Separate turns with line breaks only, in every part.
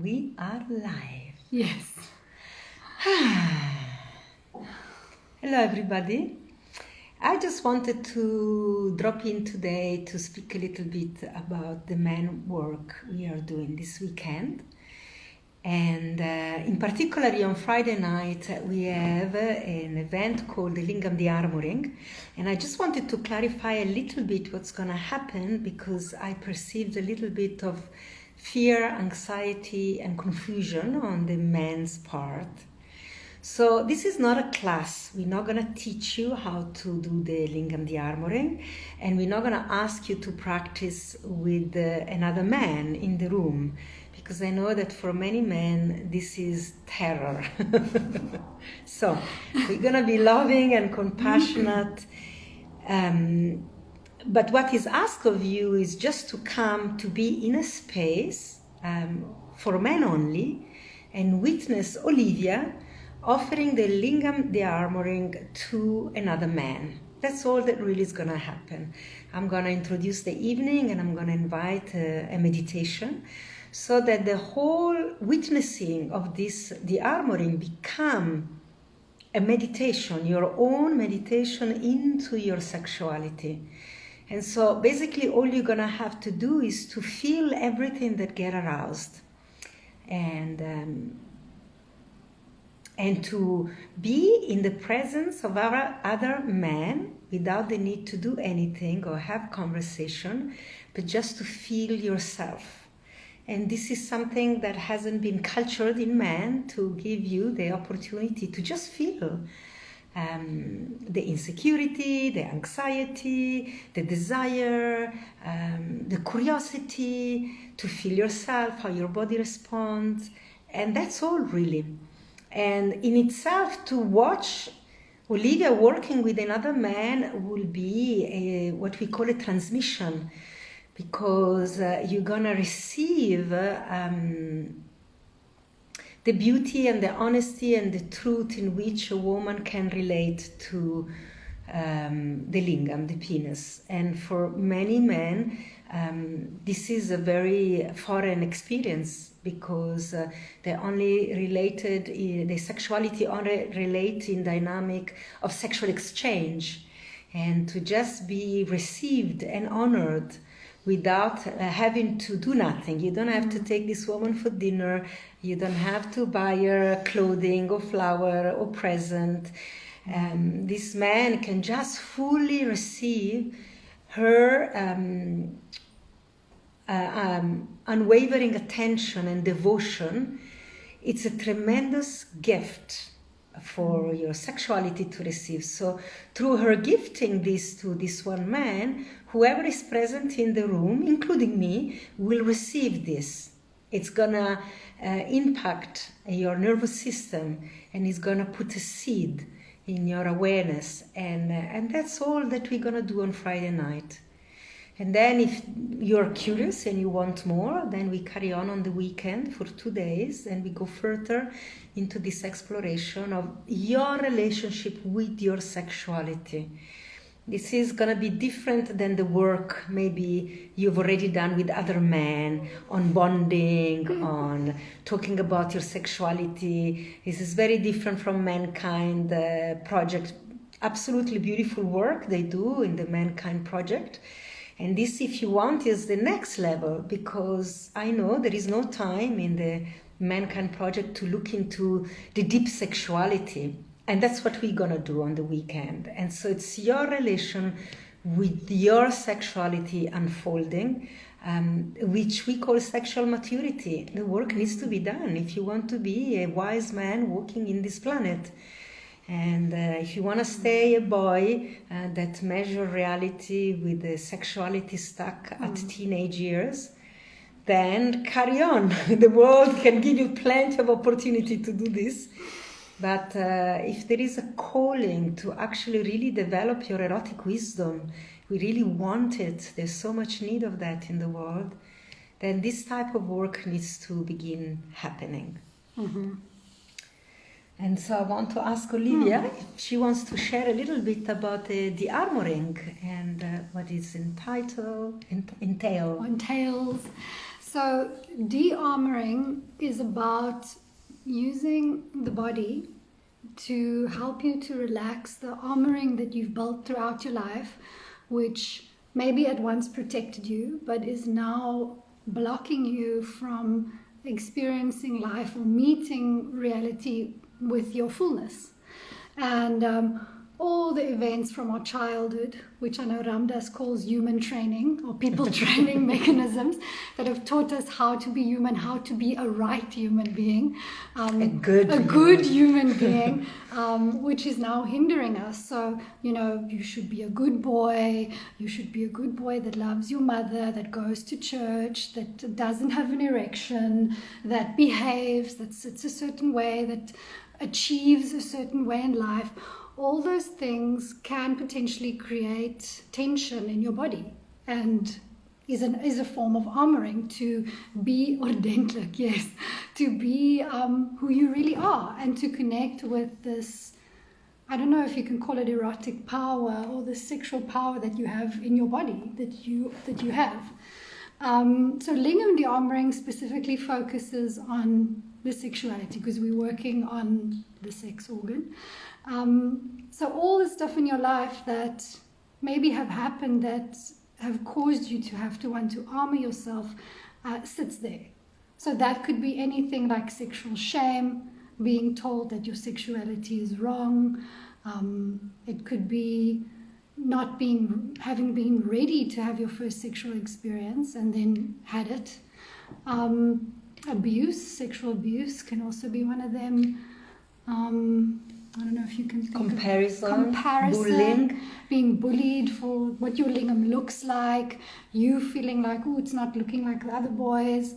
We are live.
Yes.
Hello everybody. I just wanted to drop in today to speak a little bit about the man work we are doing this weekend. And in particular on Friday night we have an event called the Lingam the Armoring. And I just wanted to clarify a little bit what's going to happen, because I perceived a little bit of fear, anxiety and confusion on the man's part. So this is not a class. We're not going to teach you how to do the Lingam the Armoring, and we're not going to ask you to practice with another man in the room, because I know that for many men this is terror. So we're going to be loving and compassionate. But what is asked of you is just to come to be in a space for men only and witness Olivia offering the Lingam the Armoring to another man. That's all that really is going to happen. I'm going to introduce the evening and I'm going to invite a meditation, so that the whole witnessing of this, the armoring, become a meditation, your own meditation into your sexuality. And so basically all you're going to have to do is to feel everything that get aroused, and to be in the presence of our other man without the need to do anything or have conversation, but just to feel yourself. And this is something that hasn't been cultured in men, to give you the opportunity to just feel the insecurity, the anxiety, the desire, the curiosity, to feel yourself, how your body responds. And that's all really. And in itself, to watch Olivia working with another man will be what we call a transmission, because you're going to receive the beauty and the honesty and the truth in which a woman can relate to the lingam, the penis. And for many men, this is a very foreign experience, because they only related, the sexuality only relate in dynamic of sexual exchange, and to just be received and honored without having to do nothing. You don't have to take this woman for dinner. You don't have to buy her clothing or flower or present. This man can just fully receive her unwavering attention and devotion. It's a tremendous gift for your sexuality to receive. So through her gifting this to this one man, whoever is present in the room, including me, will receive this. It's gonna impact your nervous system, and it's gonna put a seed in your awareness, and that's all that we're gonna do on Friday night. And then if you're curious and you want more, then we carry on the weekend for 2 days, and we go further into this exploration of your relationship with your sexuality. This is going to be different than the work maybe you've already done with other men on bonding, on talking about your sexuality. This is very different from Mankind Project. Absolutely beautiful work they do in the Mankind Project. And this, if you want, is the next level, because I know there is no time in the Mankind Project to look into the deep sexuality. And that's what we're going to do on the weekend. And so it's your relation with your sexuality unfolding, which we call sexual maturity. The work needs to be done if you want to be a wise man walking in this planet. And if you want to stay a boy that measure reality with the sexuality stuck at teenage years, then carry on. The world can give you plenty of opportunity to do this. But if there is a calling to actually really develop your erotic wisdom, we really want it, there's so much need of that in the world, then this type of work needs to begin happening. Mm-hmm. And so I want to ask Olivia if she wants to share a little bit about the armoring and what is entails.
So de-armoring is about using the body to help you to relax the armoring that you've built throughout your life, which maybe at once protected you, but is now blocking you from experiencing life or meeting reality with your fullness. And all the events from our childhood, which I know Ramdas calls human training or people training mechanisms that have taught us how to be human, how to be a right human being,
a good
human being, which is now hindering us. So, you should be a good boy. You should be a good boy that loves your mother, that goes to church, that doesn't have an erection, that behaves, that sits a certain way, that achieves a certain way in life. All those things can potentially create tension in your body and is a form of armoring to be ordentlik, yes, to be who you really are and to connect with this, I don't know if you can call it erotic power or the sexual power that you have in your body, that you have. So lingam de-armoring specifically focuses on the sexuality because we're working on the sex organ. So all the stuff in your life that maybe have happened that have caused you to have to want to armor yourself sits there. So that could be anything like sexual shame, being told that your sexuality is wrong. It could be not having been ready to have your first sexual experience and then had it. Abuse, sexual abuse can also be one of them. I don't know if you can think
comparison,
bullying, being bullied for what your lingam looks like, you feeling like, oh, it's not looking like the other boys,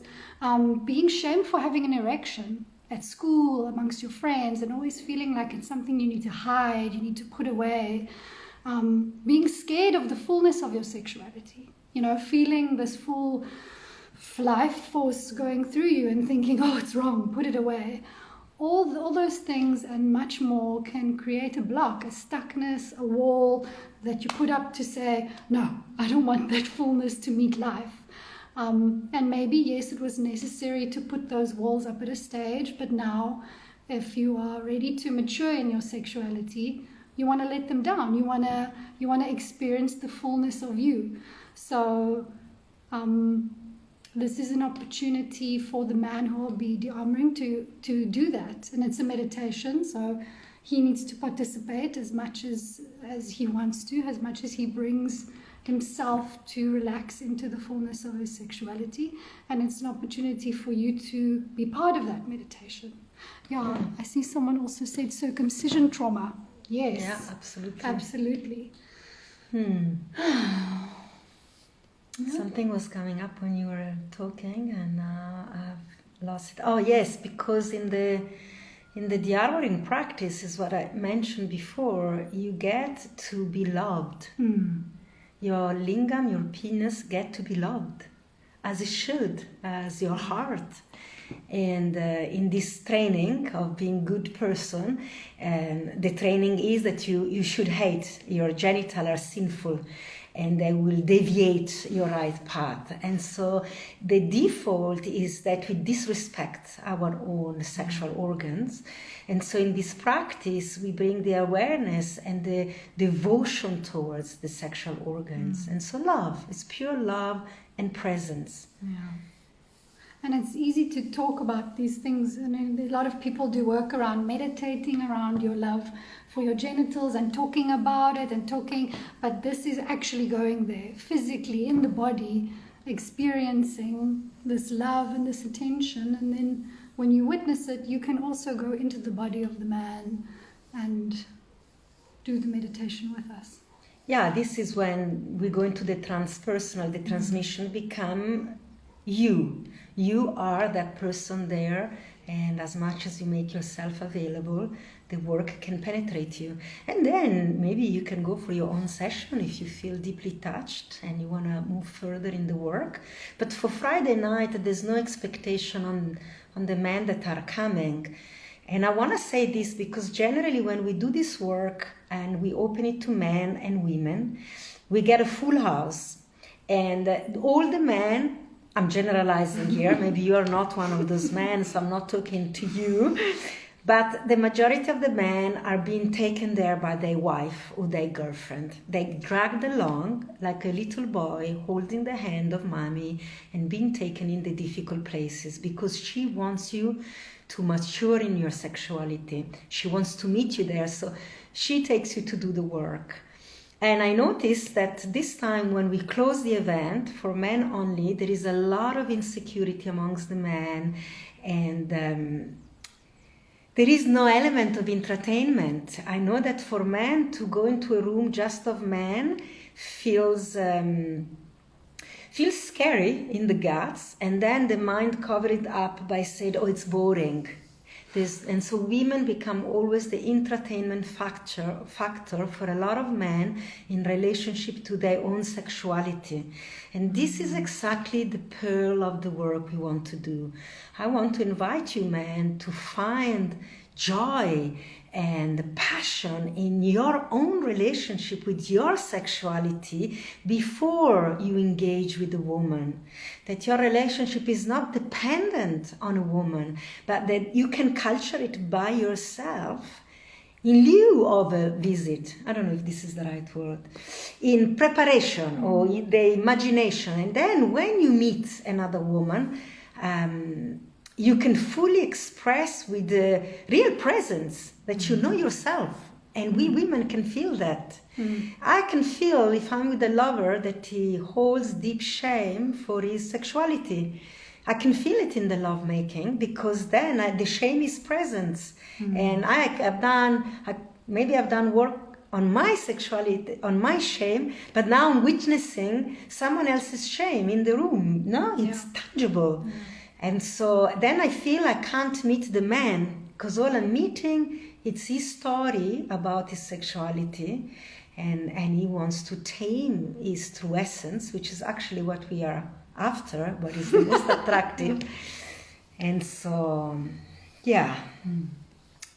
being shamed for having an erection at school amongst your friends and always feeling like it's something you need to hide, you need to put away, being scared of the fullness of your sexuality, feeling this full life force going through you and thinking, oh, it's wrong, put it away. All those things and much more can create a block, a stuckness, a wall that you put up to say, no, I don't want that fullness to meet life. And maybe, yes, it was necessary to put those walls up at a stage, but now if you are ready to mature in your sexuality, you want to let them down. You want to experience the fullness of you. So this is an opportunity for the man who will be de-armoring to do that. And it's a meditation, so he needs to participate as much as he wants to, as much as he brings himself to relax into the fullness of his sexuality. And it's an opportunity for you to be part of that meditation. Yeah, I see someone also said circumcision trauma. Yes.
Yeah, absolutely.
Absolutely.
Something was coming up when you were talking and I've lost it. Oh yes, because in the de-armoring practice is what I mentioned before, you get to be loved. Your lingam, your penis get to be loved as it should, as your heart. And in this training of being good person, the training is that you should hate your genital are sinful and they will deviate your right path. And so the default is that we disrespect our own sexual organs. And so in this practice, we bring the awareness and the devotion towards the sexual organs. And so love, it's pure love and presence.
Yeah. And it's easy to talk about these things. I mean, a lot of people do work around meditating around your love for your genitals and talking about it but this is actually going there physically in the body, experiencing this love and this attention. And then when you witness it, you can also go into the body of the man and do the meditation with us.
Yeah, this is when we go into the transpersonal, the transmission become you. You are that person there, and as much as you make yourself available, the work can penetrate you. And then maybe you can go for your own session if you feel deeply touched and you want to move further in the work. But for Friday night, there's no expectation on the men that are coming. And I want to say this because generally when we do this work and we open it to men and women, we get a full house. And all the men I'm generalizing here. Maybe you are not one of those men, so I'm not talking to you. But the majority of the men are being taken there by their wife or their girlfriend. They dragged along like a little boy holding the hand of mommy and being taken in the difficult places because she wants you to mature in your sexuality. She wants to meet you there, so she takes you to do the work. And I noticed that this time when we close the event for men only, there is a lot of insecurity amongst the men, and there is no element of entertainment. I know that for men to go into a room just of men feels scary in the guts, and then the mind covered it up by saying, oh, it's boring. And so women become always the entertainment factor for a lot of men in relationship to their own sexuality. And this is exactly the pearl of the work we want to do. I want to invite you, men, to find joy and passion in your own relationship with your sexuality before you engage with a woman. That your relationship is not dependent on a woman, but that you can culture it by yourself in lieu of a visit. I don't know if this is the right word. In preparation or in the imagination. And then when you meet another woman, you can fully express with the real presence that you know yourself. And we women can feel that. I can feel if I'm with a lover that he holds deep shame for his sexuality. I can feel it in the lovemaking because then the shame is present. And I've done work on my sexuality, on my shame, but now I'm witnessing someone else's shame in the room. No, it's tangible. And so then I feel I can't meet the man because all I'm meeting, it's his story about his sexuality, and he wants to tame his true essence, which is actually what we are after, what is the most attractive. And so,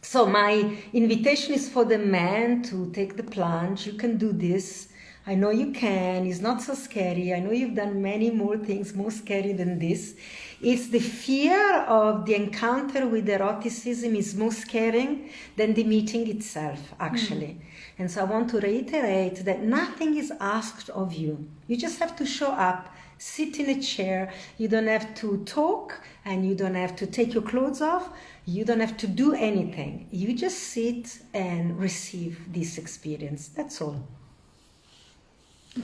So my invitation is for the man to take the plunge. You can do this. I know you can. It's not so scary. I know you've done many more things more scary than this. It's the fear of the encounter with eroticism is more scaring than the meeting itself, actually. And so I want to reiterate that nothing is asked of you. You just have to show up, sit in a chair. You don't have to talk, and you don't have to take your clothes off. You don't have to do anything. You just sit and receive this experience. That's all.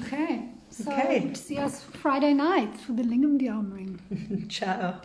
Okay, so see us Friday night for the Lingam Diamond ring.
Ciao.